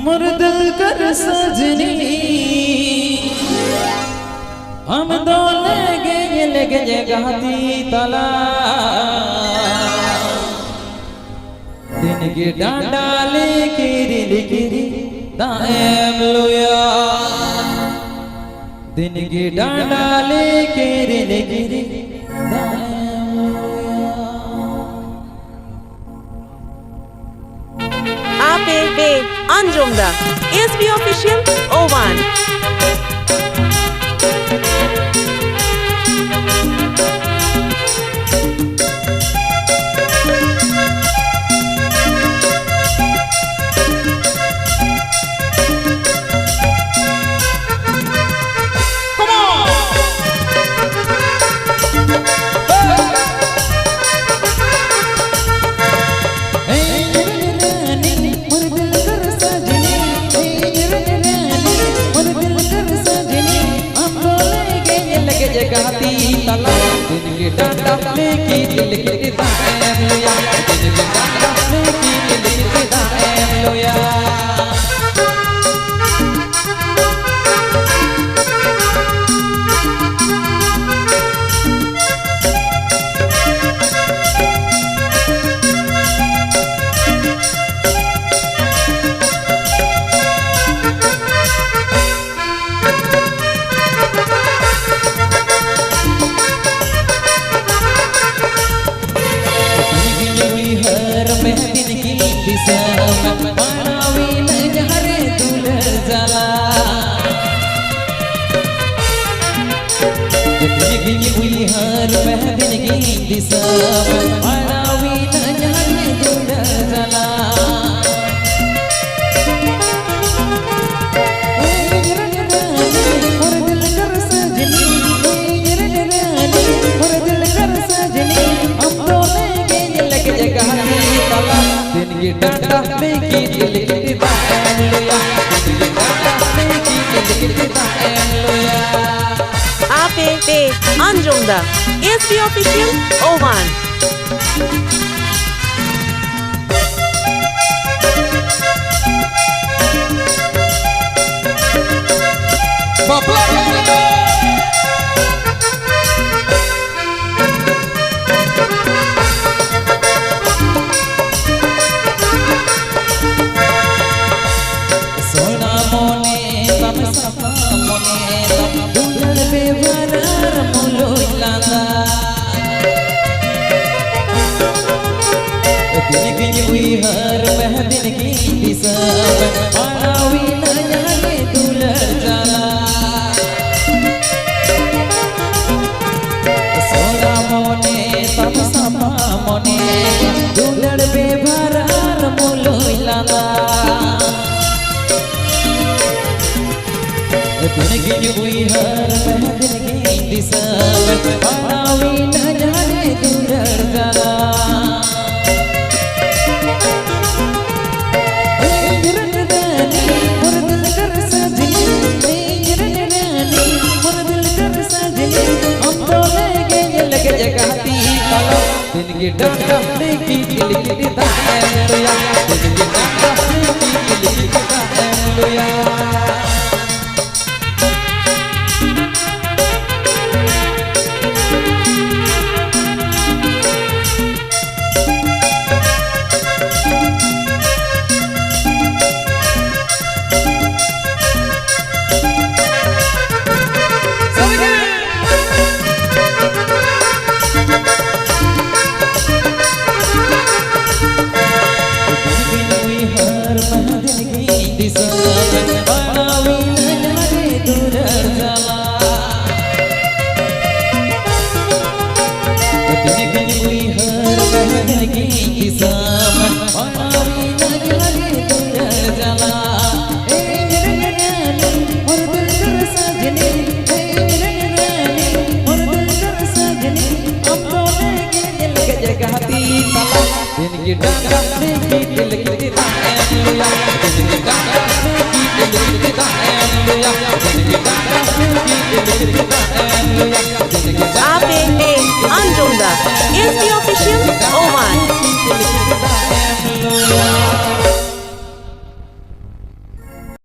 मुर्दल कर सजनी हम दोनों लगे जगहती तला दिन के डांडा लेकिरी दाएम लोया दिन के डांडा लेकिरी दाएम APB Anjumda SB Official O1 जगहती तला दिन के डांडा लेके दिल के दाएम लोया दिन के डांडा लेके दिल के दाएम लोया हर महदिन की दिशा मानावी नजर दूर जला और दिल कर सजनी और दिल कर सजनी हम दोनों के लग जगह तला दिन की डांडा लेके दिल के दाएम लोया दिन की डांडा लेके दिल के दाएम लोया APB Anjumda SB Official O1 सोना मोने तम सपा मोने तम दुलड़ पे भरार मुलो लादा दिन की हुई हर महदिन की दिशा मानावी न जाने दुलड़ जाला सोना मोने तम सपा मोने दुलड़ पे भरार मुलो लादा दिन की हुई हर महदिन की दिशा मानावी न जाने दूर जाला और दिल कर सजनी और दिल कर सजनी हम दोनों के लगे जगहती तला दिन की डांडा लेके दिल के दाएम लोया दिन की डांडा लेके दिल के दाएम लोया दिन की डांडा लेके दिल के दाएम लोया दिन की डांडा लेके दिल के दाएम लोया दिन की डांडा लेके दिल के दाएम लोया APB Anjumda SB Official O1 time लोया